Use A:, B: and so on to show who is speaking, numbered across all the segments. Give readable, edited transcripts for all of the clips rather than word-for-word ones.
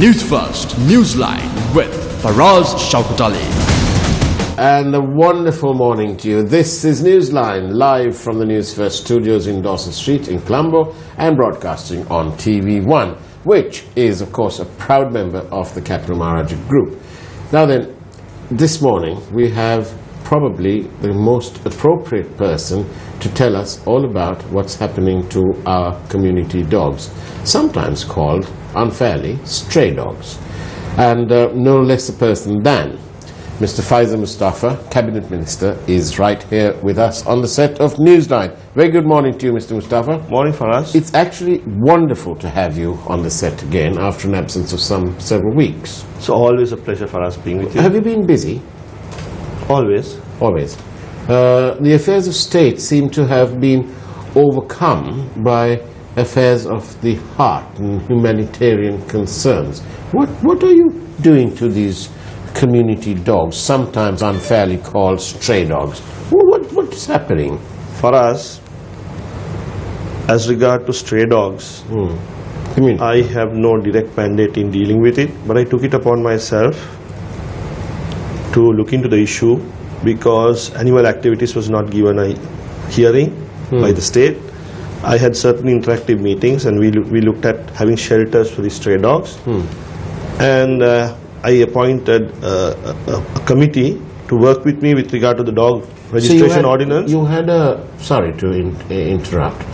A: Newsfirst Newsline with Faraz Shaukat Ali.
B: And a wonderful morning to you. This is Newsline, live from the Newsfirst studios in Dawson Street in Colombo and broadcasting on TV1, which is, of course, a proud member of the Capital Maharaja Group. Now then, this morning we have probably the most appropriate person to tell us all about what's happening to our community dogs, sometimes called, unfairly, stray dogs. And no less a person than Mr. Faisal Mustafa, Cabinet Minister, is right here with us on the set of Newsline. Very good morning to you, Mr. Mustafa.
C: Morning for us.
B: It's actually wonderful to have you on the set again after an absence of several weeks.
C: It's always a pleasure for us being with you.
B: Have you been busy?
C: Always.
B: Always. The affairs of state seem to have been overcome by affairs of the heart and humanitarian concerns. What are you doing to these community dogs, sometimes unfairly called stray dogs? What's happening?
C: For us, as regard to stray dogs, I have no direct mandate in dealing with it, but I took it upon myself to look into the issue because animal activities was not given a hearing by the state. I had certain interactive meetings and we looked at having shelters for the stray dogs. And I appointed a committee to work with me with regard to the dog registration ordinance.
B: You had a, sorry to interrupt,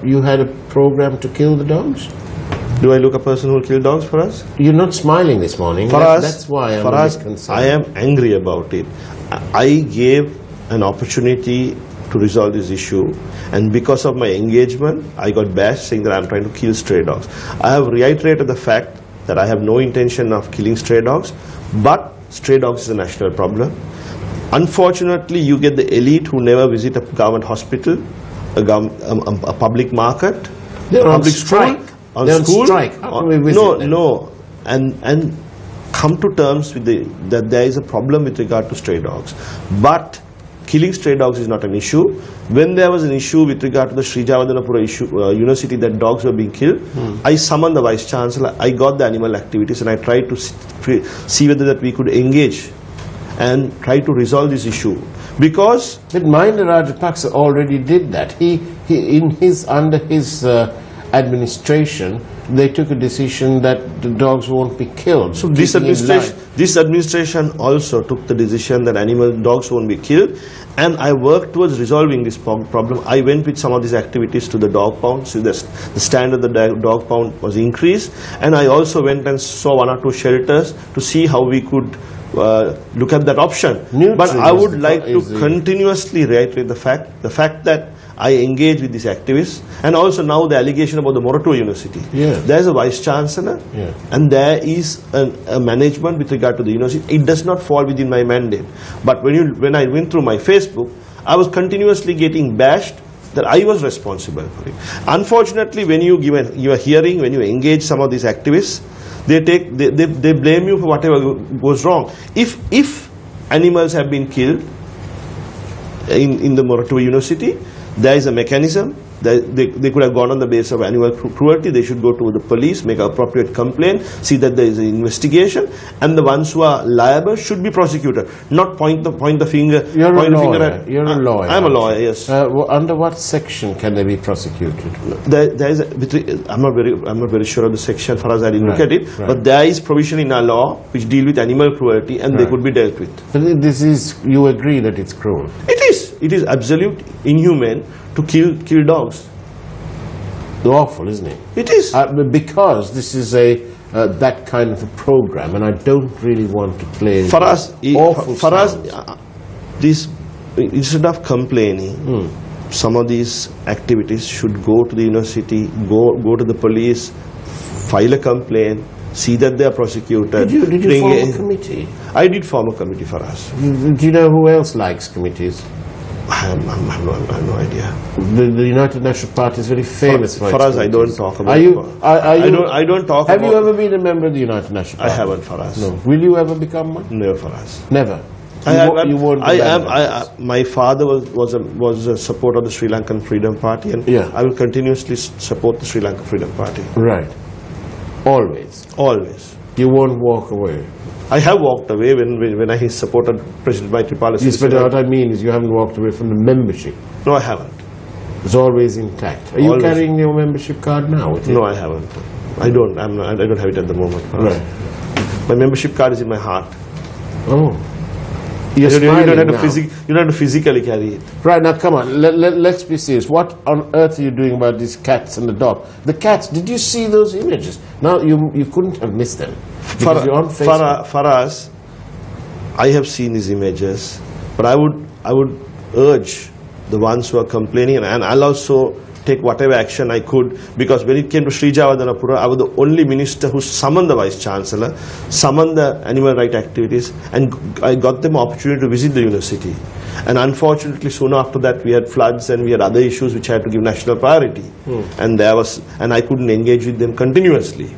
B: you had a program to kill the dogs?
C: Do I look a person who will kill dogs for us?
B: You're not smiling this morning. That's why I'm a bit concerned.
C: I am angry about it. I gave an opportunity to resolve this issue, and because of my engagement, I got bashed saying that I'm trying to kill stray dogs. I have reiterated the fact that I have no intention of killing stray dogs, but stray dogs is a national problem. Unfortunately, you get the elite who never visit a government hospital, a public market,
B: They're
C: a
B: on
C: public
B: strike.
C: school,
B: They're on strike. How can we visit them?
C: No, and come to terms with that there is a problem with regard to stray dogs. But killing stray dogs is not an issue. When there was an issue with regard to the Sri Jayawardenepura University that dogs were being killed, I summoned the Vice Chancellor, I got the animal activities and I tried to see whether that we could engage and try to resolve this issue. Because...
B: But Mahinda Rajapaksa already did that. Under his administration, they took a decision that the dogs won't be killed.
C: So this administration also took the decision that dogs won't be killed, and I worked towards resolving this problem. I went with some of these activities to the dog pound, so the standard of the dog pound was increased, and I also went and saw one or two shelters to see how we could look at that option. But I would like to continuously reiterate the fact that I engage with these activists, and also now the allegation about the Moratuwa University. There is a Vice Chancellor, and there is a management with regard to the university. It does not fall within my mandate. But when I went through my Facebook, I was continuously getting bashed that I was responsible for it. Unfortunately, when you give a hearing, when you engage some of these activists, they blame you for whatever goes wrong. If animals have been killed in the Moratuwa University, there is a mechanism. They could have gone on the basis of animal cruelty. They should go to the police, make an appropriate complaint, see that there is an investigation, and the ones who are liable should be prosecuted. Not point the finger.
B: You're a lawyer.
C: I'm a lawyer. Yes.
B: Under what section can they be prosecuted?
C: I'm not very sure of the section. Far as I didn't look at it, but there is provision in our law which deal with animal cruelty, and they could be dealt with.
B: But you agree that it's cruel?
C: It is absolute inhumane to kill dogs.
B: Awful, isn't it?
C: It is.
B: Because this is that kind of a program, and I don't really want to play
C: this, instead of complaining, some of these activities should go to the university, go to the police, file a complaint, see that they are prosecuted.
B: Did you form a committee?
C: I did form a committee for us.
B: Do you know who else likes committees?
C: I have no idea.
B: The United National Party is very famous for
C: us. I don't talk about. I don't talk.
B: Have you ever been a member of the United National Party?
C: I haven't, for us.
B: No. Will you ever become one?
C: Never, for us.
B: Never.
C: My father was a supporter of the Sri Lankan Freedom Party, and I will continuously support the Sri Lankan Freedom Party.
B: Right. Always.
C: Always.
B: You won't walk away.
C: I have walked away when I supported President Maithripala.
B: Yes, but what I mean is you haven't walked away from the membership.
C: No, I haven't.
B: It's always intact. Are you
C: Always.
B: carrying your membership card now? With you?
C: No, I haven't. I don't. I don't have it at the moment.
B: Right.
C: My membership card is in my heart.
B: Oh. You're
C: You
B: smiling
C: don't have
B: now.
C: to you don't have to physically carry it.
B: Right, now come on, let's be serious. What on earth are you doing about these cats and the dog? The cats, did you see those images? Now, you couldn't have missed them. Because you're on Facebook.
C: For us, I have seen these images, but I would urge the ones who are complaining, and I'll also take whatever action I could, because when it came to Sri Jawadanapura, I was the only minister who summoned the Vice Chancellor, summoned the animal rights activities, and I got them opportunity to visit the university. And unfortunately, soon after that, we had floods and we had other issues which I had to give national priority. And I couldn't engage with them continuously.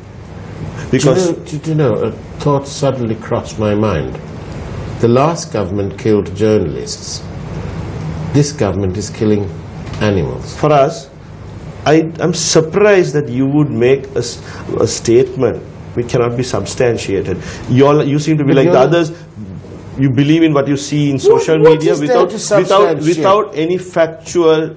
C: Because
B: Did you know, a thought suddenly crossed my mind. The last government killed journalists. This government is killing animals.
C: for us, I'm surprised that you would make a statement which cannot be substantiated. You seem to be like the others. You believe in what you see in social media without any factual,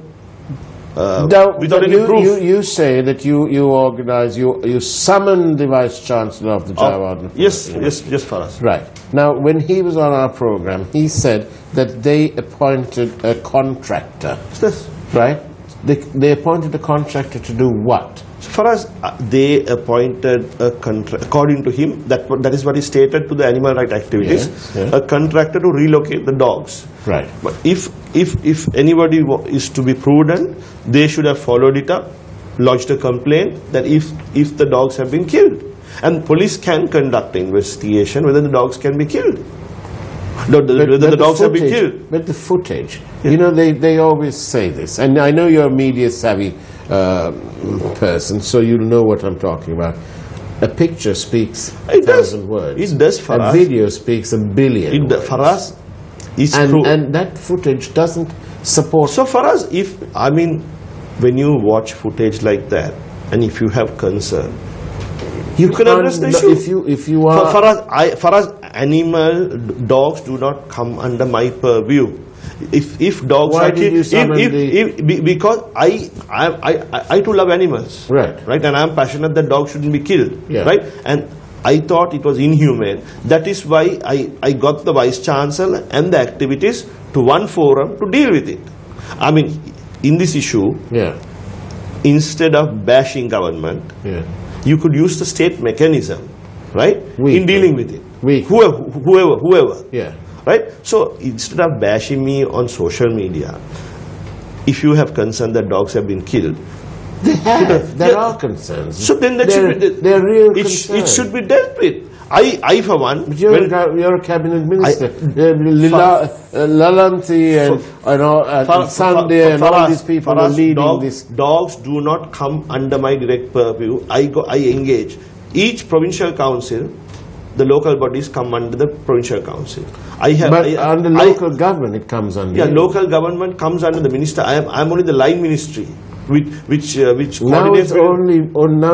C: without any proof.
B: You say that you organize, you summon the Vice Chancellor of the Jawaharlal.
C: Yes, for us.
B: Right. Now, when he was on our program, he said that they appointed a contractor.
C: Yes.
B: Right? They appointed a contractor to do what?
C: For us, they appointed a according to him, that is what he stated to the animal rights activities, a contractor to relocate the dogs.
B: Right.
C: But if anybody is to be prudent, they should have followed it up, lodged a complaint that if the dogs have been killed. And police can conduct investigation whether the dogs can be killed. Whether the dogs have been killed.
B: But the footage, you know, they always say this, and I know you're a media savvy person, so you'll know what I'm talking about. A picture speaks 1,000 words.
C: It does for us.
B: A video speaks 1 billion words.
C: For us, it's true.
B: And that footage doesn't support.
C: So for us, when you watch footage like that, and if you have concern, you can address the issue.
B: If you are
C: for us, dogs do not come under my purview. If dogs
B: Why
C: are
B: did you summon
C: because I too love animals,
B: right,
C: and I am passionate that dogs shouldn't be killed,
B: yeah,
C: right, and I thought it was inhumane. That is why I got the Vice Chancellor and the activities to one forum to deal with it. I mean, in this issue,
B: yeah,
C: instead of bashing government,
B: yeah,
C: you could use the state mechanism, right, in dealing with it. Whoever,
B: yeah,
C: right. So instead of bashing me on social media, if you have concern that dogs have been killed,
B: there are concerns.
C: So then that should be
B: they're real concerns.
C: It should be dealt with. I for one.
B: But you're a cabinet minister. Lalanthi and Sunday and all these people are leading this.
C: Dogs do not come under my direct purview. I engage. Each provincial council, the local bodies come under the provincial council.
B: Under local government it comes under.
C: Yeah, local government comes under the minister. I'm only the line ministry, which
B: now
C: coordinates.
B: Now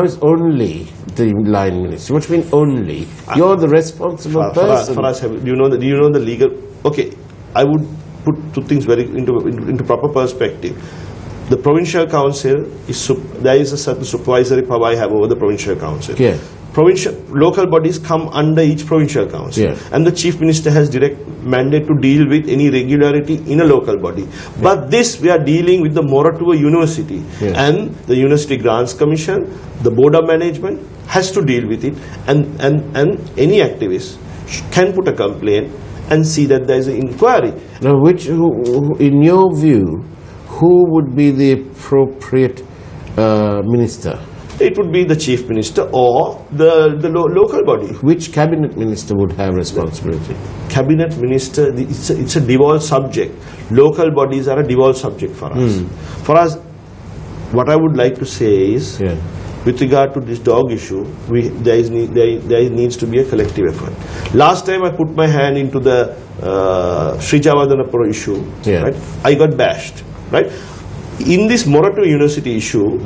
B: it's only the line ministry. What do you mean only? You're the responsible person.
C: For us, do you know the legal? Okay, I would put two things very into proper perspective. The provincial council there is a certain supervisory power I have over the provincial council.
B: Yeah.
C: Local bodies come under each provincial council,
B: yeah,
C: and the chief minister has direct mandate to deal with any irregularity in a local body. Yeah. But this we are dealing with the Moratuwa University, yeah, and the University Grants Commission, the Board of Management has to deal with it, and any activist can put a complaint and see that there is an inquiry.
B: Now, in your view, who would be the appropriate minister?
C: It would be the chief minister or the local body.
B: Which cabinet minister would have responsibility?
C: Cabinet minister, it's a devolved subject. Local bodies are a devolved subject for us. For us, what I would like to say is,
B: yeah,
C: with regard to this dog issue, there needs to be a collective effort. Last time I put my hand into the Sri Jawadanapura issue,
B: yeah,
C: right, I got bashed. Right? in this Morato University issue,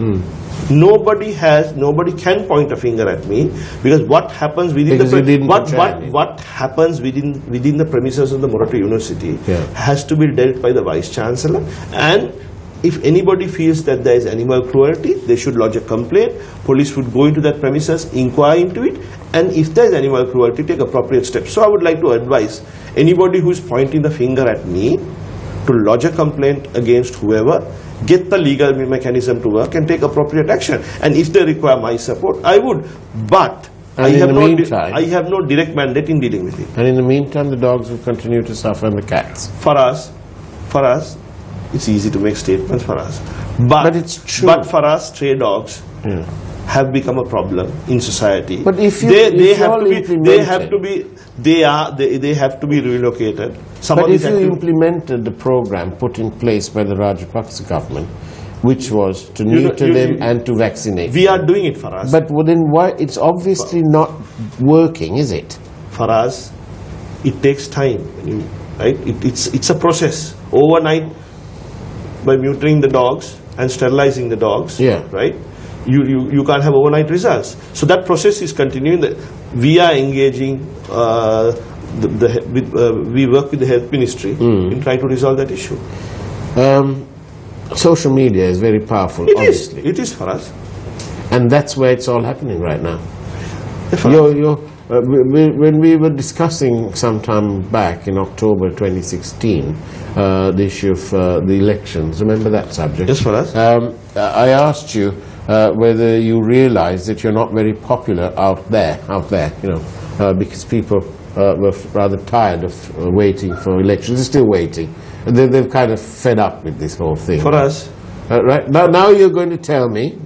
C: nobody can point a finger at me, because what happens within what happens within the premises of the Morato University has to be dealt by the Vice Chancellor. And if anybody feels that there is animal cruelty, they should lodge a complaint. Police would go into that premises, inquire into it, and if there is animal cruelty, take appropriate steps. So I would like to advise anybody who is pointing the finger at me to lodge a complaint against whoever, get the legal mechanism to work, and take appropriate action. And if they require my support, I would. But I have no direct mandate in dealing with it.
B: And in the meantime, the dogs will continue to suffer, and the cats.
C: For us, it's easy to make statements for us.
B: But it's true.
C: But for us, stray dogs have become a problem in society.
B: But if
C: they have to be relocated.
B: But if you implemented the program put in place by the Rajapaksa government, which was to neuter them and to vaccinate.
C: We are doing it for us.
B: But then why? It's obviously not working, is it?
C: For us, it takes time, right? It's a process. Overnight, by neutering the dogs and sterilizing the dogs, right? You can't have overnight results. So that process is continuing. We are engaging. We work with the health ministry in trying to resolve that issue.
B: Social media is very powerful. Obviously,
C: it is for us,
B: and that's where it's all happening right now. When we were discussing some time back in October 2016 the issue of the elections, remember that subject?
C: Yes, for us.
B: I asked you whether you realize that you're not very popular out there, because people were rather tired of waiting for elections. They're still waiting. They've kind of fed up with this whole thing.
C: For us.
B: Right. Now you're going to tell me,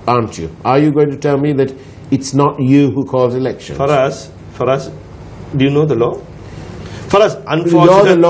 B: aren't you? Are you going to tell me that it's not you who calls elections?
C: For us, do you know the law? For us,
B: unfortunate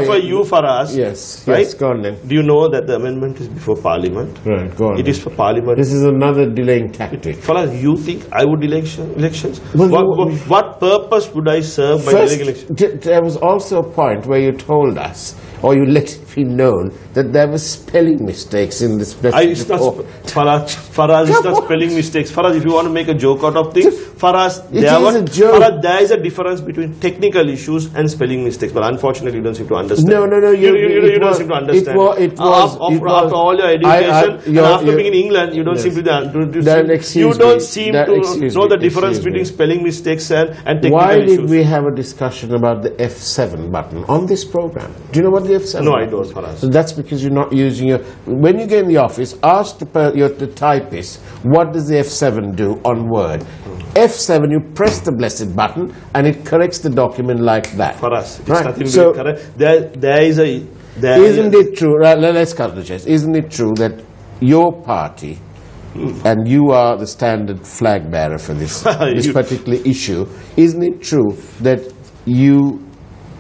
C: for you, for us.
B: Yes,
C: right?
B: Yes, go on then.
C: Do you know that the amendment is before Parliament?
B: Right, go on.
C: It is for Parliament.
B: This is another delaying tactic.
C: For us, you think I would delay elections? What purpose would I serve by delaying elections?
B: There was also a point where you told us, or you let it be known, that there were spelling mistakes in this report.
C: Faraz, it's not spelling mistakes. Faraz, if you want to make a joke out of things, Faraz, there is a difference between technical issues and spelling mistakes. But unfortunately, you don't seem to understand.
B: No.
C: You don't seem to understand. After all your education, and after being in England, you don't seem to know the difference between spelling mistakes and technical issues.
B: Why did we have a discussion about the F7 button on this program? Do you know what the F7
C: No,
B: button
C: I don't, Faraz.
B: So that's because you're not using your... When you get in the office, ask the typist, what does the F7 do on Word? F7, you press the blessed button and it corrects the document like that.
C: For us, it's
B: right.
C: nothing to correct. Isn't
B: it true, right, let's cut the chase, isn't it true that your party, and you are the standard flag bearer for this, this particular issue, isn't it true that you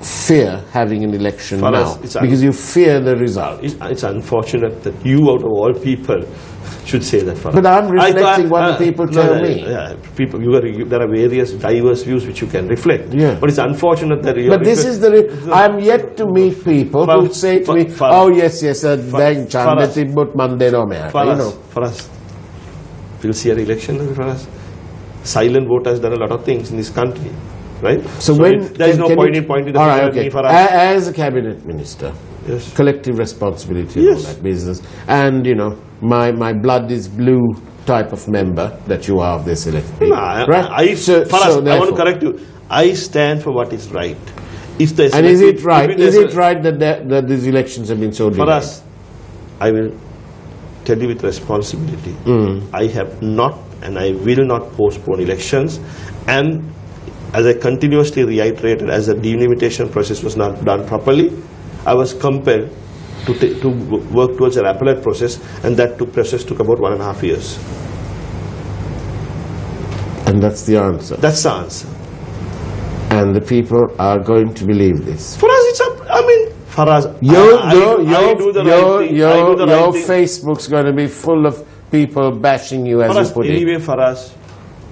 B: fear having an election
C: for
B: now because you fear the result?
C: It's unfortunate that you, out of all people, should say that. For
B: but I'm reflecting what the people tell me.
C: People, there are various diverse views which you can reflect.
B: Yeah.
C: But it's unfortunate that you.
B: But this is I'm yet to meet people who say to me, "Oh yes, dang chande tibbut mande no me."
C: For us, we'll see an election. For us, silent vote has done a lot of things in this country. Right?
B: So when
C: there is no point in pointing the finger at me for us.
B: As a cabinet minister,
C: yes,
B: collective responsibility and all that business, and my blood is blue type of member that you are of this LFP.
C: Right? I want to correct you. I stand for what is right. If there's
B: and is it right? Is it right that these elections have been so delayed?
C: For us, I will tell you with responsibility. I have not and I will not postpone elections, and as I continuously reiterated, as the delimitation process was not done properly, I was compelled to work towards an appellate process, and that process took about 1.5 years.
B: And that's the answer?
C: That's the answer.
B: And the people are going to believe this?
C: For us, for us, I do the right thing.
B: Your Facebook's going to be full of people bashing you as you put it.
C: Anyway, for us,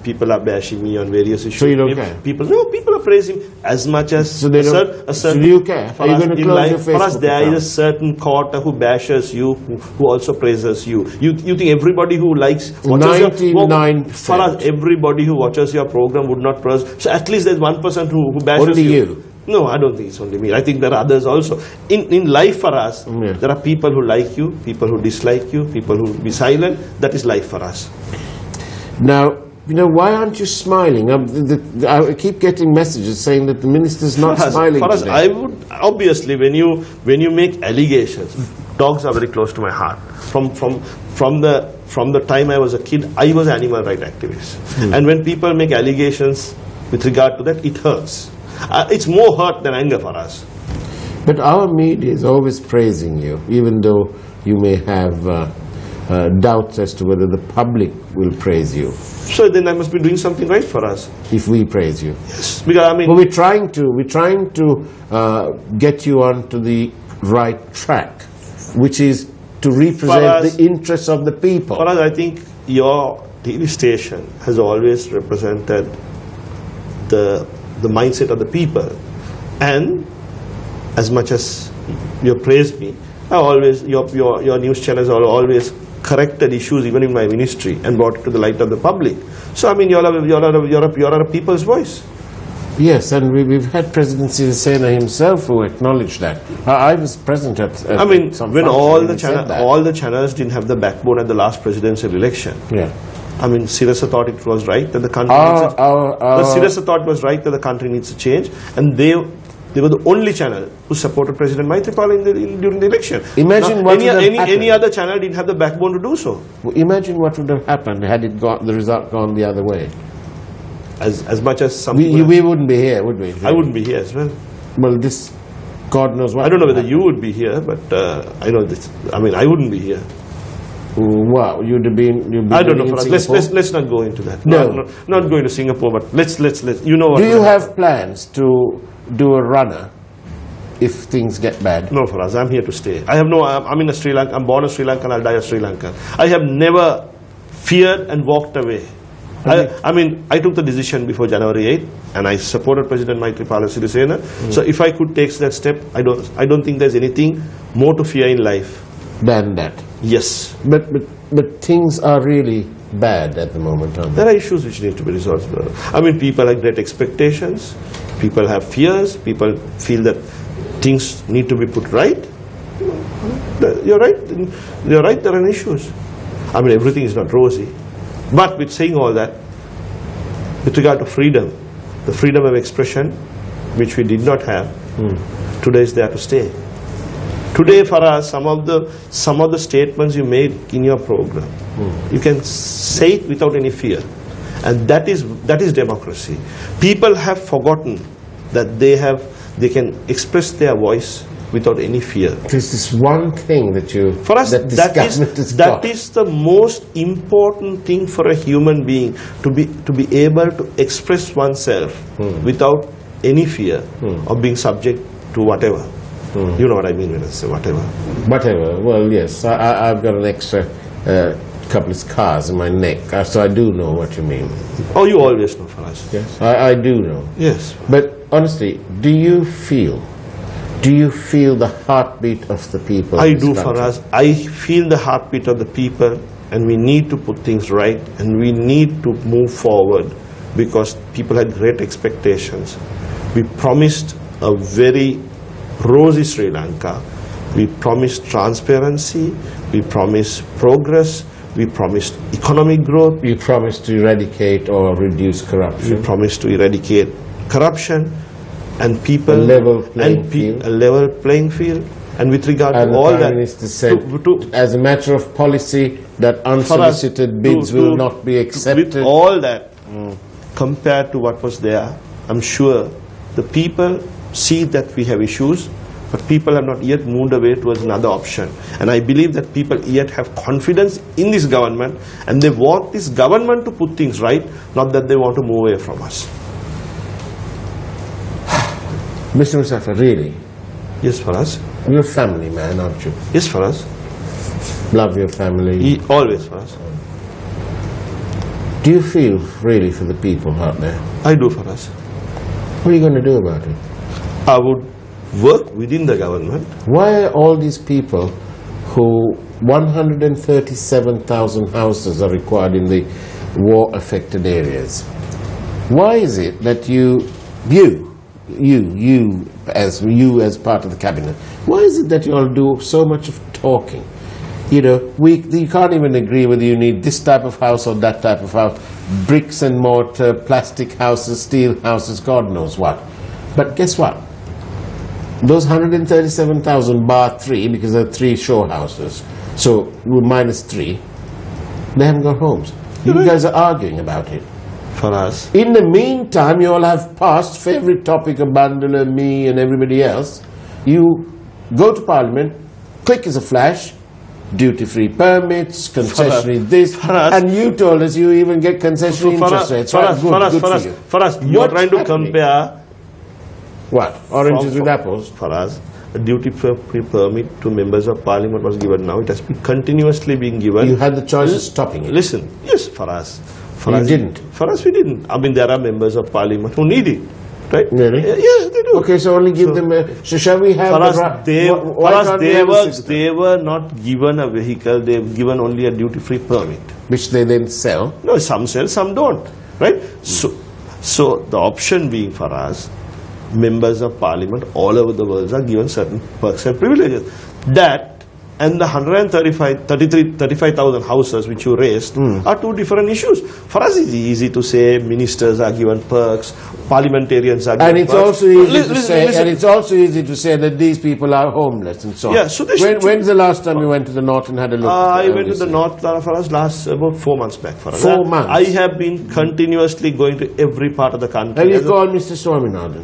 C: people are bashing me on various issues.
B: So you don't care?
C: People are praising as much as
B: So they don't, so do you care? Are you going to close your Facebook
C: for us, there
B: account?
C: is a certain quarter who bashes you, who also praises you. You think everybody who likes watches
B: 99%.
C: for us, everybody who watches your program would not praise. So at least there's 1% who bashes
B: Only you.
C: No, I don't think it's only me. I think there are others also. In life for us, there are people who like you, people who dislike you, people who be silent. That is life for us.
B: Now, why aren't you smiling? I keep getting messages saying that the minister's not smiling
C: For us,
B: today.
C: I would, obviously, when you make allegations, dogs are very close to my heart. From the time I was a kid, I was an animal rights activist. And when people make allegations with regard to that, it hurts. It's more hurt than anger for us.
B: But our media is always praising you, even though you may have doubts as to whether the public will praise you.
C: So then I must be doing something right for us.
B: If we praise you.
C: Yes, because I mean,
B: but we're trying to get you onto the right track, which is to represent the interests of the people.
C: For us, I think your TV station has always represented the mindset of the people, and as much as you praised me, your news channels are always corrected issues even in my ministry and brought it to the light of the public. So I mean, you're a people's voice.
B: Yes, and we've had President Sirisena himself who acknowledged that. I was present at
C: I mean,
B: some
C: when
B: function
C: all the channels didn't have the backbone at the last presidential election.
B: Yeah.
C: I mean, Sirasa thought it was right that the country Sirasa thought it was right that the country needs to change, and they were the only channel who supported President Maitripala during the election.
B: Imagine what would have happened.
C: Any other channel didn't have the backbone to do so.
B: Imagine what would have happened had the result gone the other way.
C: As much as some
B: we wouldn't be here, would we?
C: I wouldn't be here as well.
B: Well, God knows what.
C: I don't know whether you would be here, but I know this. I mean, I wouldn't be here.
B: Wow, you'd have been.
C: I don't know. Let's not go into that.
B: No,
C: not going to Singapore, but let's. You know what?
B: Do you have plans to do a runner if things get bad?
C: No, Faraz, I'm here to stay. I'm in Sri Lanka. I'm born in Sri Lanka and I'll die in Sri Lanka. I have never feared and walked away. I mean, I took the decision before January 8th, and I supported President Maitripala Sirisena. So if I could take that step, I don't think there's anything more to fear in life
B: than that.
C: Yes.
B: But things are really bad at the moment, aren't they?
C: There are issues which need to be resolved. I mean, people have great expectations. People have fears. People feel that things need to be put right. You're right. You're right. There are issues. I mean, everything is not rosy. But with saying all that, with regard to freedom, the freedom of expression, which we did not have, today is there to stay. Today, for us, some of the statements you made in your program, you can say it without any fear, and that is democracy. People have forgotten that they can express their voice without any fear.
B: There's this one thing that
C: for us, that is the most important thing for a human being, to be able to express oneself without any fear of being subject to whatever. You know what I mean when I say whatever.
B: Whatever. Well, yes. I've got an extra couple of scars in my neck, so I do know what you mean.
C: Oh, you always know, for us.
B: Yes, I do know.
C: Yes.
B: But honestly, do you feel the heartbeat of the people?
C: I do, for us. I feel the heartbeat of the people, and we need to put things right, and we need to move forward, because people had great expectations. We promised a very rosy Sri Lanka. We promised transparency. We promised progress. We promised economic growth.
B: We promised to eradicate or reduce corruption.
C: We promised to eradicate corruption, and people
B: a level playing
C: field. And with regard to all that,
B: the Prime Minister said, as a matter of policy, that unsolicited bids will not be accepted.
C: With all that, compared to what was there, I'm sure the people see that we have issues, but people have not yet moved away towards another option. And I believe that people yet have confidence in this government, and they want this government to put things right, not that they want to move away from us.
B: Mr. Musafa, really?
C: Yes, for us.
B: You're a family man, aren't you?
C: Yes, for us.
B: Love your family.
C: Always, for us.
B: Do you feel really for the people out there?
C: I do, Faraz.
B: What are you going to do about it?
C: I would work within the government.
B: Why are all these people who 137,000 houses are required in the war-affected areas? Why is it that you as part of the cabinet, why is it that you all do so much of talking? You know, you can't even agree whether you need this type of house or that type of house, bricks and mortar, plastic houses, steel houses, God knows what. But guess what? Those 137,000 bar 3, because there are 3 shore houses, so minus 3, they haven't got homes. You guys are arguing about it.
C: Faraz.
B: In the meantime, you all have passed favourite topic of Bandula, me and everybody else. You go to Parliament, quick as a flash, duty-free permits, concessionary this, and you told us you even get concessionary interest rates.
C: Faraz, you are trying to compare
B: what? Oranges with apples?
C: Faraz, a duty-free permit to members of Parliament was given now. It has been continuously being given.
B: You had the choice of stopping it.
C: Listen, yes, Faraz.
B: You didn't?
C: Faraz, we didn't. I mean, there are members of Parliament who need it. Right?
B: Really?
C: Yes, they do.
B: Okay, so only give them a... So shall we have...
C: Faraz, they were not given a vehicle, they were given only a duty-free permit.
B: Which they then sell?
C: No, some sell, some don't. Right? So the option being, Faraz, members of Parliament all over the world are given certain perks and privileges. That and the 35,000 houses which you raised are 2 different issues. For us, it's easy to say ministers are given perks, parliamentarians are given perks.
B: And it's also easy to say that these people are homeless and so on.
C: Yeah, so
B: when's the last time you went to the north and had a look?
C: I went to the north for us last about 4 months back. For us.
B: 4 months?
C: I have been continuously going to every part of the country.
B: Have you called Mr. Swaminathan?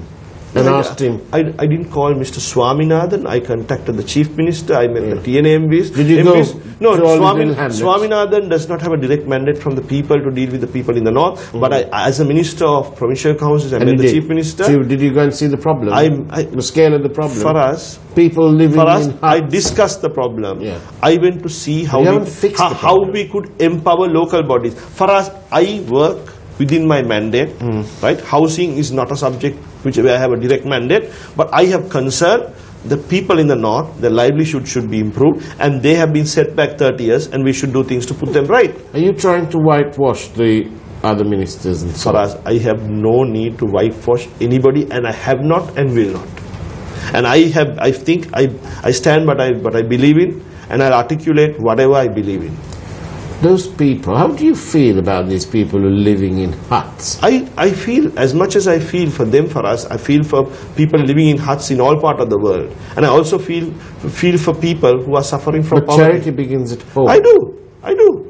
B: And asked him.
C: I didn't call Mr. Swaminathan. I contacted the Chief Minister. I met the TNA MPs.
B: Did you
C: MPs?
B: go?
C: No, Swaminathan does not have a direct mandate from the people to deal with the people in the north. But as a Minister of Provincial Councils, I met the Chief Minister.
B: So did you go and see the problem? The scale of the problem?
C: For us,
B: people living in huts.
C: I discussed the problem.
B: Yeah.
C: I went to see how we could empower local bodies. For us, I work within my mandate, right? Housing is not a subject which I have a direct mandate, but I have concern the people in the north, their livelihood should be improved, and they have been set back 30 years, and we should do things to put them right.
B: Are you trying to whitewash the other ministers and so on?
C: I have no need to whitewash anybody, and I have not and will not. And I think I stand but I believe in, and I'll articulate whatever I believe in.
B: Those people, how do you feel about these people who are living in huts?
C: I feel, as much as I feel for them, for us, I feel for people living in huts in all parts of the world. And I also feel for people who are suffering from poverty.
B: Charity begins at home.
C: I do.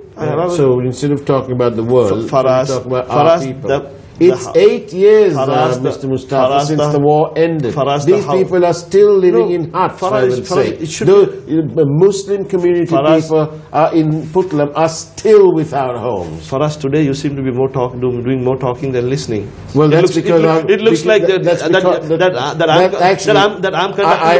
B: So instead of talking about the world,
C: for us,
B: talk about our people. It's 8 years, Mr. Mustafa, since the war ended. These people are still living in huts, I would say. The Muslim community people are in Putlam are still without homes.
C: For us today, you seem to be doing more talking than listening.
B: Well, that's because
C: it looks like I'm conducting the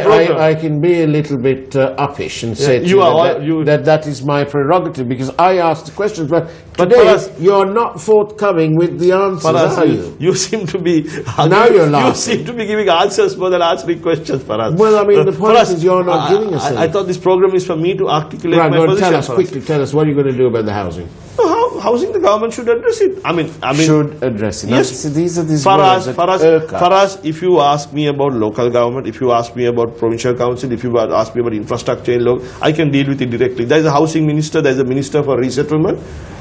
C: program.
B: I can be a little bit uppish and say that is my prerogative, because I asked the questions, but today you're not forthcoming with the answers.
C: You seem to be
B: now you're laughing.
C: You seem to be giving answers more than answering questions for us.
B: Well, I mean, the point is you're not giving us.
C: I thought this program is for me to articulate my position.
B: Tell us what are you going to do about the housing?
C: Housing, the government should address it. I mean,
B: should address it.
C: Yes.
B: Now, these are these
C: for us, if you ask me about local government, if you ask me about provincial council, if you ask me about infrastructure in local, I can deal with it directly. There is a housing minister, there is a minister for resettlement.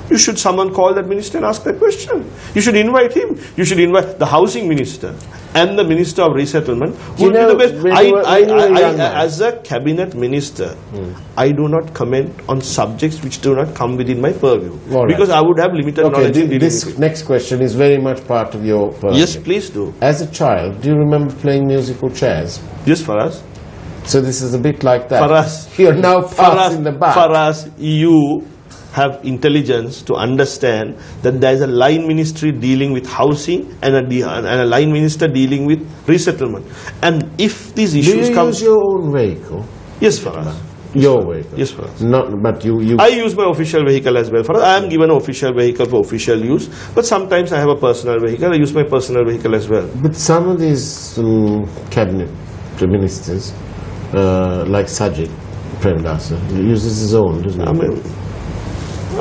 C: You should someone call that minister and ask that question. You should invite him. You should invite the housing minister and the minister of resettlement. Would be the best. As a cabinet minister, I do not comment on subjects which do not come within my purview, because I would have limited knowledge in dealing with it.
B: This next question is very much part of your purview.
C: Yes, please do.
B: As a child, do you remember playing musical chairs?
C: Yes, for us.
B: So this is a bit like that.
C: For us,
B: you're now passing the back.
C: For us, you have intelligence to understand that there is a line ministry dealing with housing and a line minister dealing with resettlement. And if these issues
B: come... Do you use your own vehicle?
C: Yes, for us.
B: Your vehicle?
C: Yes, Faraz.
B: Not, but you...
C: I use my official vehicle as well. I am given an official vehicle for official use, but sometimes I have a personal vehicle. I use my personal vehicle as well.
B: But some of these cabinet ministers, like Sajid Premdasa, uses his own, doesn't he?
C: I mean,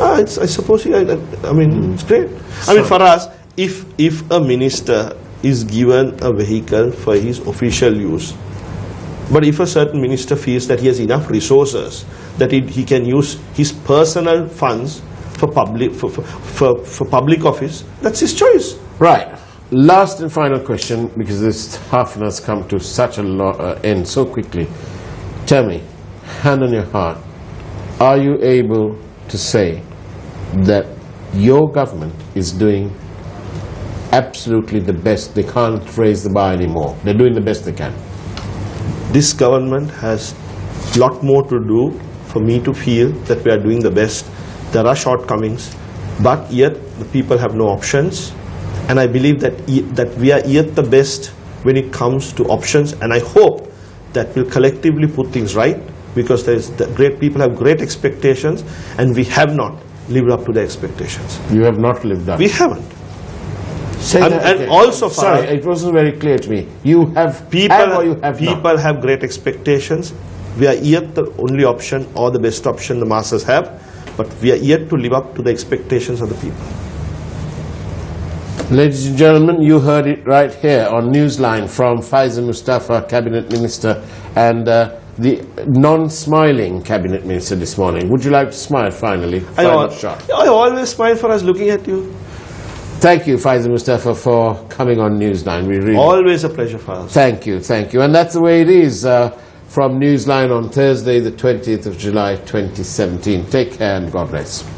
C: I suppose it's great. I mean, for us, if a minister is given a vehicle for his official use, but if a certain minister feels that he has enough resources that he can use his personal funds for public for public office, that's his choice.
B: Right. Last and final question, because this half an hour's come to such a end so quickly. Tell me, hand on your heart, are you able to say that your government is doing absolutely the best? They can't raise the bar anymore. They're doing the best they can.
C: This government has a lot more to do for me to feel that we are doing the best. There are shortcomings, but yet the people have no options. And I believe that we are yet the best when it comes to options. And I hope that we'll collectively put things right, because great people have great expectations, and we have not lived up to the expectations.
B: You have not lived up.
C: We haven't.
B: Say that
C: and
B: again.
C: also,
B: sorry, it wasn't very clear to me. You have
C: people
B: not.
C: Have great expectations. We are yet the only option or the best option the masses have, but we are yet to live up to the expectations of the people.
B: Ladies and gentlemen, you heard it right here on Newsline from Faiza Mustafa, Cabinet Minister, and the non-smiling Cabinet Minister this morning. Would you like to smile finally?
C: I always smile for us looking at you.
B: Thank you, Faiza Mustafa, for coming on Newsline. We really
C: always a pleasure for us.
B: Thank you. And that's the way it is from Newsline on Thursday, the 20th of July, 2017. Take care and God bless.